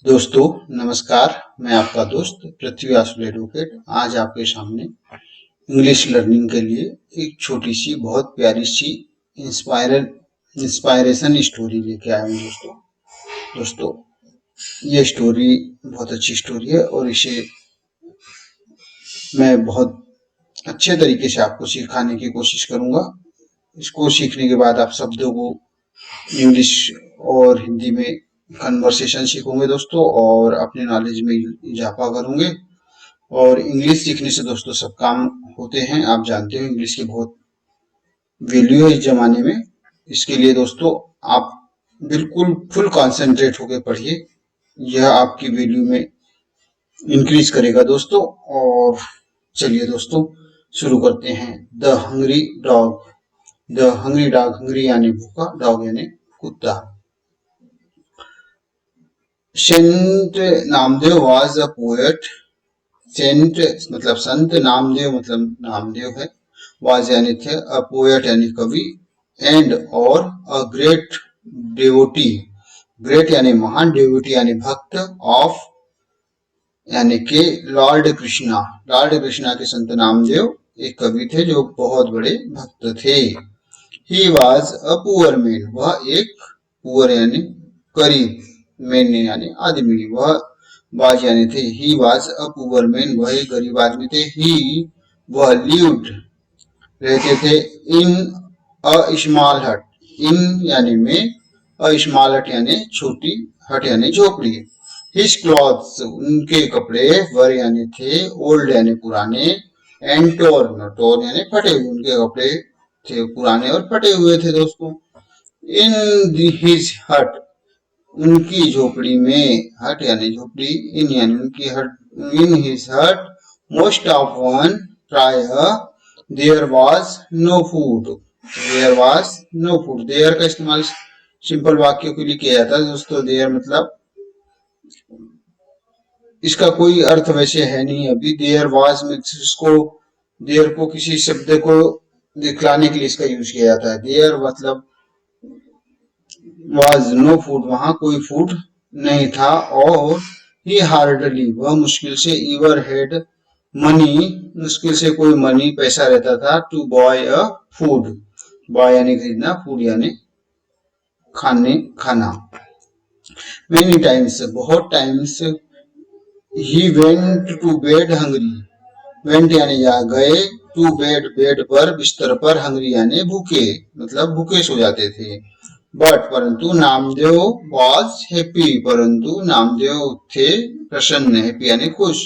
दोस्तों नमस्कार। मैं आपका दोस्त पृथ्वी आसुल एडवोकेट आज आपके सामने इंग्लिश लर्निंग के लिए एक छोटी सी बहुत प्यारी सी इंस्पायरेशन स्टोरी लेके आया हूँ। दोस्तों ये स्टोरी बहुत अच्छी स्टोरी है और इसे मैं बहुत अच्छे तरीके से आपको सिखाने की कोशिश करूंगा। इसको सीखने के बाद आप शब्दों को इंग्लिश और हिंदी में कन्वर्सेशन सीखोगे दोस्तों, और अपने नॉलेज में इजाफा करोगे। और इंग्लिश सीखने से दोस्तों सब काम होते हैं, आप जानते हो इंग्लिश की बहुत वैल्यू है इस जमाने में। इसके लिए दोस्तों आप बिल्कुल फुल कंसंट्रेट होकर पढ़िए, यह आपकी वैल्यू में इंक्रीज करेगा दोस्तों। और चलिए दोस्तों शुरू करते हैं। The hungry dog. The hungry dog, hungry यानी भूखा, डॉग यानी कुत्ता। Saint Namdev was a poet. Saint मतलब संत, नामदेव मतलब नामदेव है, वाज यानी थे, अ पोएट यानी कवि, एंड और अ ग्रेट डेवोटी। ग्रेट यानी महान, डेवोटी यानी भक्त, ऑफ यानी के लॉर्ड कृष्णा। लॉर्ड कृष्णा के संत नामदेव एक कवि थे जो बहुत बड़े भक्त थे। He was a poor man, वह एक पुअर यानी गरीब, मैन यानी आदमी, वह वाज यानी थे। He was a poor man, वह एक गरीब आदमी थे। ही वह लिव्ड रहते थे, इन अ स्मॉल हट, इन यानी में, अ स्मॉल हट यानी छोटी, हट यानी झोपड़ी। हिज क्लॉथ्स उनके कपड़े, वर यानी थे, ओल्ड यानी पुराने, एंड टोर्न, टोर्न यानी फटे हुए, उनके कपड़े थे पुराने और फटे हुए थे दोस्तों। इन हिज हट, उनकी झोपड़ी में, हट यानी झोपड़ी, इन यानी उनकी hut, in his hut most of one, प्राय there was no food. There was no food, there का इस्तेमाल सिंपल वाक्यों के लिए किया जाता है दोस्तों। देयर मतलब इसका कोई अर्थ वैसे है नहीं अभी। देयर वाज में इसको, देयर को किसी शब्द को दिखलाने के लिए इसका यूज किया जाता है। देयर मतलब वाज नो फूड, वहां कोई फूड नहीं था। और ही हार्डली, वह मुश्किल से, ईवर हेड मनी, मुश्किल से कोई मनी पैसा रहता था, to buy a food, buy यानी खरीदना, फूड यानी खाना। मेनी टाइम्स, बहुत times, he went to bed hungry, went यानी गए, टू बेड बेड पर, बिस्तर पर, हंग्री यानी भूखे, मतलब भूखे सो जाते थे। बट परंतु नामदेव वॉज हैप्पी, परंतु नामदेव थे प्रसन्न, हैप्पी यानी खुश।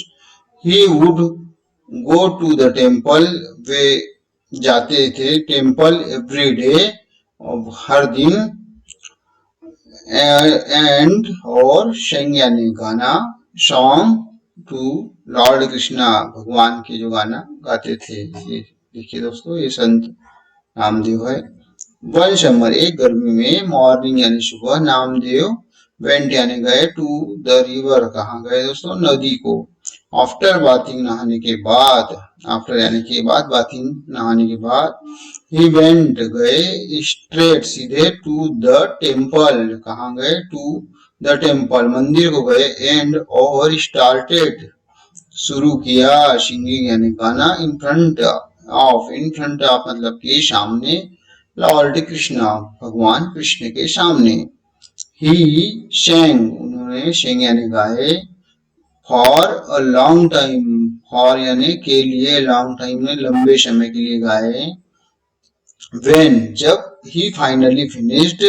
He would go to the temple, वे जाते थे टेम्पल एवरी डे, हर दिन, एंड और शेंग यानी गाना, सॉन्ग टू लॉर्ड कृष्णा, भगवान के जो गाना गाते थे। ये देखिए दोस्तों ये संत नामदेव है। वन समर, एक गर्मी में, मॉर्निंग यानी सुबह, नामदेव वेंट यानी गए, टू द रिवर, कहाँ गए दोस्तों, नदी को। आफ्टर बाथिंग, नहाने के बाद, आफ्टर यानी के बाद, बाथिंग नहाने के बाद, ही वेंट गए, स्ट्रेट सीधे, टू द टेम्पल, कहाँ गए, टू द टेम्पल मंदिर को गए, एंड और स्टार्टेड शुरू किया, सिंगिंग यानी गाना, in front of, in front of मतलब के सामने, लॉर्ड कृष्णा भगवान कृष्ण के सामने। ही सैंग, उन्होंने, सैंग यानी गाए, for a long time, for यानी के लिए, लॉन्ग टाइम में लंबे समय के लिए गाए। व्हेन जब, ही फाइनली फिनिश्ड,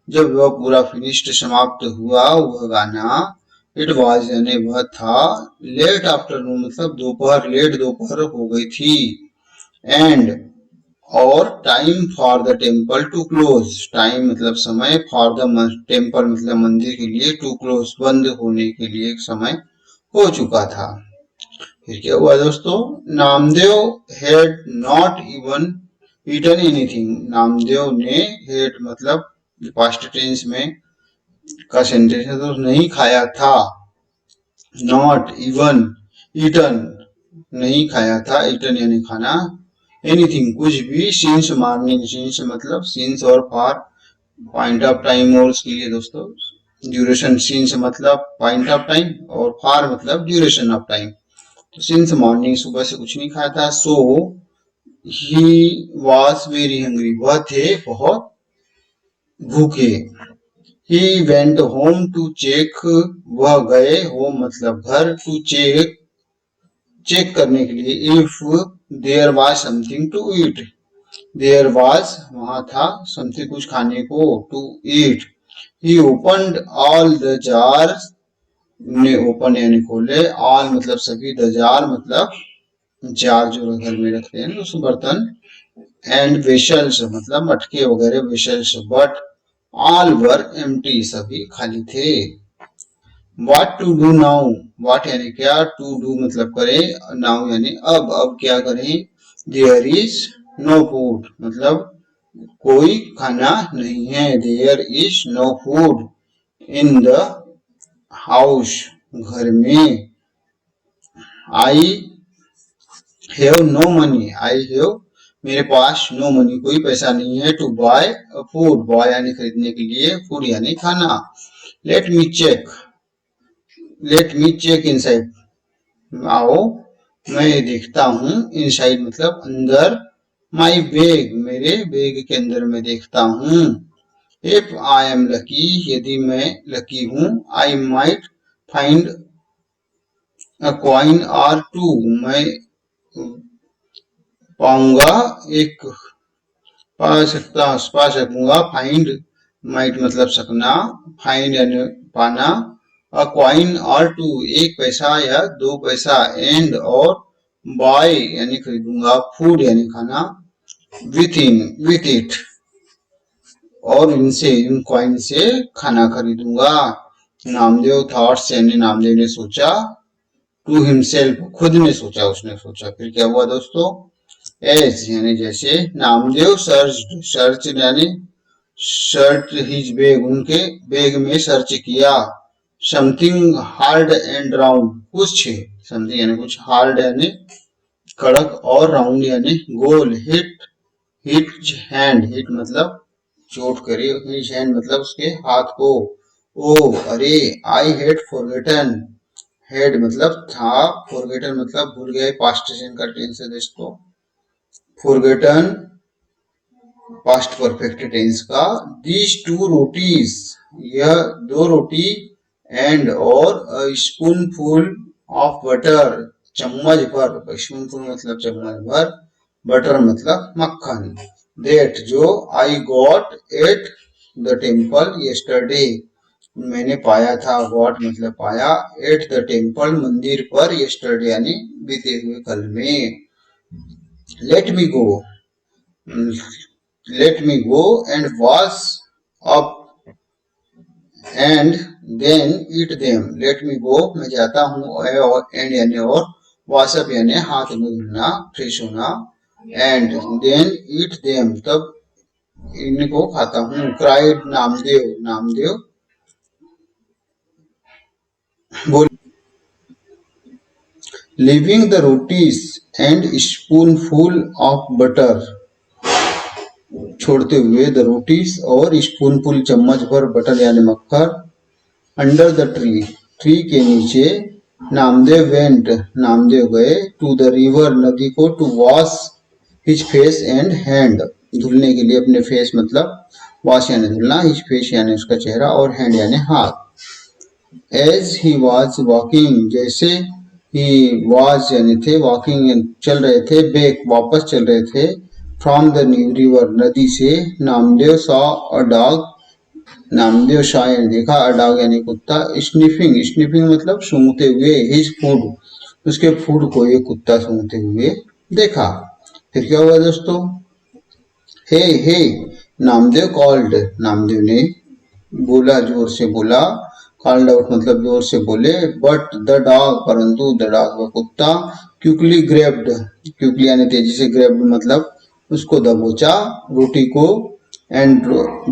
जब वह पूरा फिनिश्ड समाप्त हुआ वह गाना, इट वाज यानी वह था, लेट आफ्टरनून मतलब दोपहर, लेट दोपहर हो गई थी, एंड और time for the temple to close, time मतलब समय, फॉर द टेम्पल मतलब मंदिर के लिए, टू क्लोज बंद होने के लिए एक समय हो चुका था। फिर क्या हुआ दोस्तों, Namdev had not even eaten anything, Namdev ने, हैड मतलब पास्ट टेंस में का सेंटेंस है तो नहीं खाया था, नॉट इवन, ईटन नहीं खाया था, ईटन यानी खाना, एनीथिंग कुछ भी, सिंस मॉर्निंग, सिंस मतलब सिंस और फॉर पॉइंट ऑफ टाइम और उसके लिए दोस्तों ड्यूरेशन सिंस मतलब पॉइंट ऑफ टाइम और फॉर मतलब ड्यूरेशन ऑफ टाइम। तो सिंस मॉर्निंग सुबह से कुछ नहीं खाया था। So he was very hungry वह थे बहुत भूखे। He went home to check वह गए होम मतलब घर टू चेक चेक करने के लिए if there was something to eat. There was वहां था समथिंग कुछ खाने को to eat. He opened all the jars ने ओपन यानी खोले ऑल मतलब सभी द जार मतलब जार जो घर में रखते हैं उस बर्तन एंड वेशल्स मतलब मटके वगैरह vessels but all were empty सभी खाली थे। What to do now what यानी क्या टू डू मतलब करें नाउ यानी अब क्या करें। देयर इज नो फूड मतलब कोई खाना नहीं है। There is no food in the house घर में। I have no money I have मेरे पास नो मनी कोई पैसा नहीं है टू बाय फूड बाय यानी खरीदने के लिए फूड यानी खाना। लेट मी चेक इनसाइड आओ मैं देखता हूँ इनसाइड मतलब अंदर। माई बैग मेरे बैग के अंदर मैं देखता हूँ। इफ आई एम लकी यदि मैं लकी हूँ I might find a coin or two मैं पाऊंगा एक पा सकूंगा। फाइंड माइट मतलब सकना फाइंड यानी पाना। अ कॉइन और टू एक पैसा या दो पैसा एंड और बाय यानी खरीदूंगा फूड यानी खाना विथ इट और इनसे इन कॉइन से खाना खरीदूंगा। नामदेव थॉट्स यानी नामदेव ने सोचा टू हिमसेल्फ खुद ने सोचा उसने सोचा। फिर क्या हुआ दोस्तों एज यानी जैसे नामदेव सर्च यानी सर्च हिज बैग उनके बैग में सर्च किया। समथिंग हार्ड एंड राउंड कुछ समथिंग यानी कुछ हार्ड यानी कड़क और राउंड यानी गोल। हिट हैंड हिट मतलब चोट करे हिज हैंड मतलब उसके हाथ को। ओ अरे आई हेड फॉरगेटन हेड मतलब था फॉरगेटन मतलब भूल गए पास्ट का टेंस है दोस्तों। फॉरगेटन पास्ट परफेक्ट टेंस का। दीज टू रोटीज यह दो रोटी एंड और स्पून फुल ऑफ बटर चम्मच भर स्पून फुल मतलब चम्मच भर बटर मतलब मक्खन। देट जो I got at the temple yesterday मैंने पाया था गॉट मतलब पाया एट द टेम्पल मंदिर पर यस्टरडे यानी बीते हुए कल में। Let me go and wash up and then eat them. Let me go मैं जाता हूँ एंड यानी और वॉश अप यानी हाथ मुंह धुलना फ्रेश होना एंड देन ईट देम तब इनको खाता हूँ। क्राइड नामदेव बोल living the rotis and spoonful of butter छोड़ते हुए द रोटीज और स्पूनफुल चम्मच भर बटर यानी मक्खन। अंडर द ट्री के नीचे नामदेव गए टू द रिवर नदी को to wash his face and hand धुलने के लिए अपने फेस मतलब वॉश यानी धुलना हिज फेस यानी उसका चेहरा और हैंड यानी हाथ। एज ही वॉज वॉकिंग जैसे ही वॉज यानी थे वॉकिंग चल रहे थे बैक वापस चल रहे थे फ्रॉम द न्यू रिवर नदी से Namdev saw a dog Namdev Shah ने देखा अ डॉग यानी कुत्ता। स्निफिंग मतलब सूंघते हुए हिज फूड उसके फूड को एक कुत्ता सूंघते हुए देखा। फिर क्या हुआ दोस्तों हे नामदेव ने बोला जोर से बोला कॉल्ड आउट मतलब जोर से बोले बट द डॉग परंतु द डॉग वह कुत्ता क्विकली यानी तेजी से ग्रेब्ड मतलब उसको दबोचा रोटी को and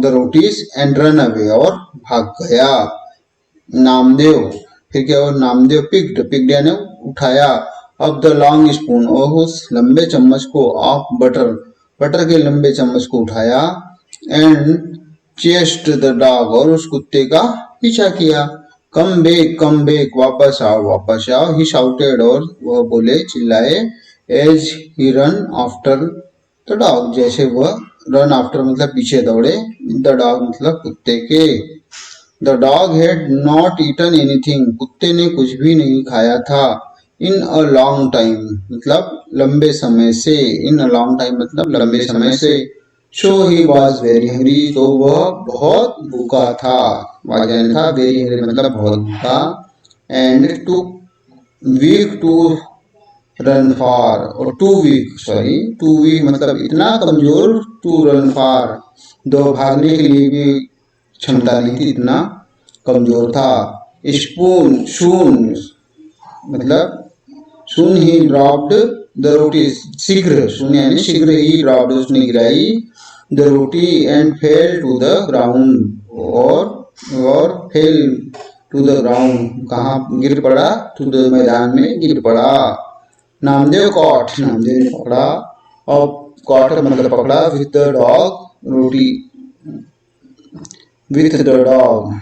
the rotis and run away और भाग गया। नामदेव फिर क्या हुआ नामदेव पिक्ड यानी उठाया अब द लॉन्ग स्पून और उस लंबे चम्मच को ऑफ बटर के लंबे चम्मच को उठाया एंड चेस्ट द डॉग और उस कुत्ते का पीछा किया। कम बैक, वापस आओ, वापस आओ। ही शाउटेड, और वह बोले, चिल्लाए, as he ran after the dog, जैसे वह रन आफ्टर मतलब पीछे दौड़े, द डॉग मतलब कुत्ते के। The dog had not eaten anything, कुत्ते ने कुछ भी नहीं खाया था। इन अ लॉन्ग टाइम मतलब लंबे समय से, इन अ लॉन्ग टाइम मतलब लंबे समय से। सो ही वॉज वेरी हंग्री, तो वह बहुत भूखा था। वॉज यानी था, वेरी हंग्री मतलब बहुत भूखा। And too weak to run far, और टू वीक मतलब इतना कमजोर, टू रन फार दो भागने के लिए भी क्षमता नहीं थी, इतना कमजोर था। स्पून शून मतलब सुन ही ड्रॉप्ड द रोटी, शीघ्र, सुन यानी शीघ्र ही ड्रॉप्ड उसने गिराई, the roti and fell to the ground, और फेल टू द ग्राउंड कहाँ गिर पड़ा, टू द मैदान में गिर पड़ा। नामदेव कॉट, नामदेव ने पकड़ा, और कॉट मतलब पकड़ा, with the dog roti, with the dog,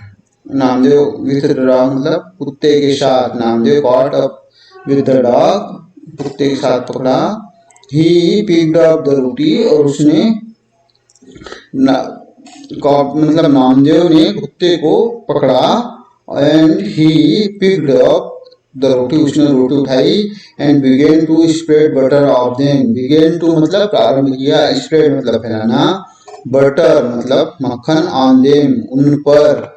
Namdev with the dog मतलब कुत्ते के साथ, Namdev caught up with the dog, कुत्ते के साथ पकड़ा। He picked up the roti, और उसने मतलब नामदेव ने कुत्ते को पकड़ा, and he picked up the roti, उसने रोटी उठाई, and began to spread butter of them, began to मतलब प्रारंभ किया, स्प्रेड मतलब फैलाना, बटर मतलब मक्खन, ऑन देम उन पर।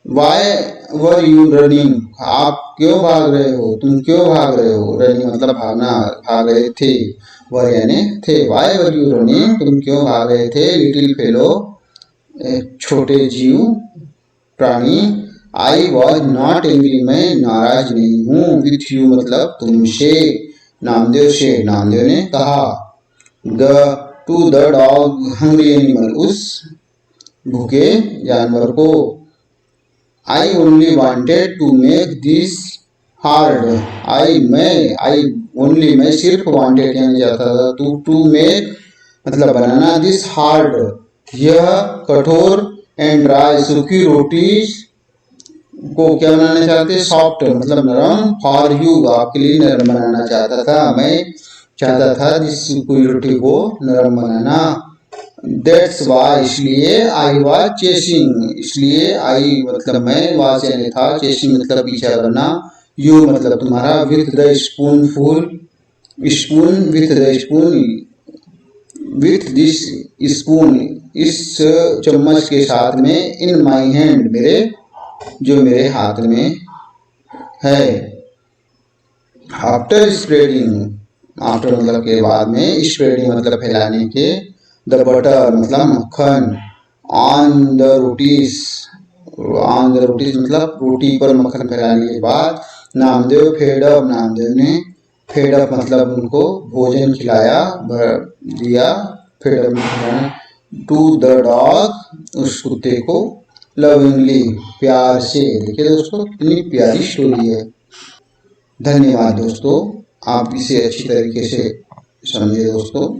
वाई वर यू रनिंग, आप क्यों भाग रहे हो, तुम क्यों भाग रहे हो, रनिंग मतलब भागना, भाग रहे थे, वर यानी थे। वाई वर यू रनिंग, तुम क्यों भाग रहे थे, लिटिल फेलो छोटे जीव प्राणी, आई वॉज नॉट एंग्री, मैं नाराज नहीं हूँ, विथ यू मतलब तुमसे, नामदेव से, नामदेव ने कहा। The to the dog hungry animal, उस भूखे जानवर को। I only wanted to make this hard, I only मैं सिर्फ वांटेड यानी चाहता था, टू मेक मतलब बनाना, दिस हार्ड यह कठोर, एंड ड्राई सूखी रोटी को क्या बनाना चाहते, सॉफ्ट मतलब नरम, फॉर यू आपके लिए नरम बनाना चाहता था, मैं चाहता था जिस सूखी रोटी को नरम बनाना। दैट्स वाई इसलिए, आई वाज चेसिंग इसलिए, आई मतलब मैं, वाज यानी था, चेसिंग मतलब पीछा करना, यू मतलब तुम्हारा, with the spoon full, spoon with the spoon, with this spoon इस चम्मच के साथ में, इन माई हैंड मेरे जो मेरे हाथ में है। आफ्टर स्प्रेडिंग, आफ्टर मतलब के बाद में, स्प्रेडिंग मतलब फैलाने के, द बटर मतलब मक्खन, on the rotis, on the rotis मतलब रोटी पर मक्खन फैलाने के बाद, नामदेव फेड अप, नामदेव ने फेड अप मतलब उनको भोजन खिलाया, दिया, fed up to the dog उस कुत्ते को, लविंगली प्यार से। देखिए दोस्तों कितनी प्यारी स्टोरी है। धन्यवाद दोस्तों, आप इसे अच्छी तरीके से समझे दोस्तों।